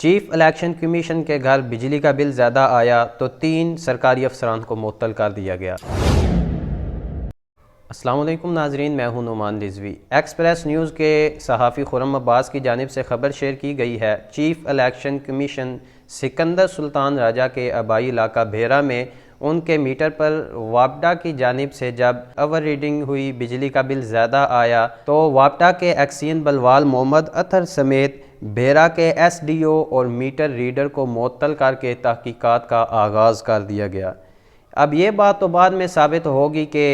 Chief election commission کے گھر بجلی کا بل زیادہ آیا تو 3 سرکاری افسران کو معطل کر دیا گیا۔ السلام علیکم ناظرین، میں ہوں نعمان رضوی۔ ایکسپریس نیوز کے صحافی خرم عباس کی جانب سے خبر شیئر کی گئی ہے۔ چیف الیکشن کمیشن سکندر سلطان راجہ کے آبائی علاقہ بھیرا میں ان کے میٹر پر وابڈا کی جانب سے جب اوور ریڈنگ ہوئی بجلی کا بل زیادہ آیا تو وابڈا کے ایکسین بلوال محمد اطہر سمیت بھیرا کے ایس ڈی او اور میٹر ریڈر کو معطل کر کے تحقیقات کا آغاز کر دیا گیا۔ اب یہ بات تو بعد میں ثابت ہوگی کہ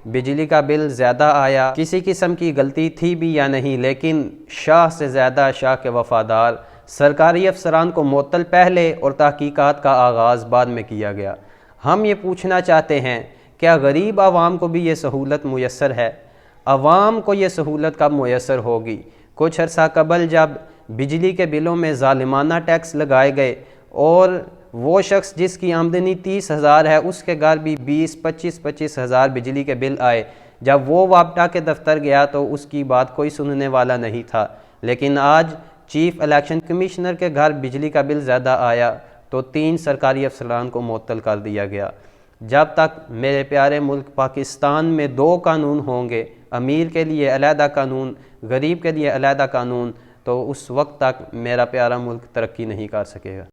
بجلی کا بل زیادہ آیا کسی قسم کی غلطی تھی بھی یا نہیں، لیکن شاہ سے زیادہ شاہ کے وفادار سرکاری افسران کو معطل پہلے اور تحقیقات کا آغاز بعد میں کیا گیا۔ ہم یہ پوچھنا چاہتے ہیں، کیا غریب عوام کو بھی یہ سہولت میسر ہے؟ عوام کو یہ سہولت کب میسر ہوگی؟ کچھ عرصہ قبل جب بجلی کے بلوں میں ظالمانہ ٹیکس لگائے گئے اور وہ شخص جس کی آمدنی 30,000 ہے اس کے گھر بھی 25 ہزار بجلی کے بل آئے، جب وہ وابڈا کے دفتر گیا تو اس کی بات کوئی سننے والا نہیں تھا، لیکن آج چیف الیکشن کمشنر کے گھر بجلی کا بل زیادہ آیا تو 3 سرکاری افسران کو معطل کر دیا گیا۔ جب تک میرے پیارے ملک پاکستان میں 2 قانون ہوں گے، امیر کے لیے علیحدہ قانون، غریب کے لیے علیحدہ قانون، تو اس وقت تک میرا پیارا ملک ترقی نہیں کر سکے گا۔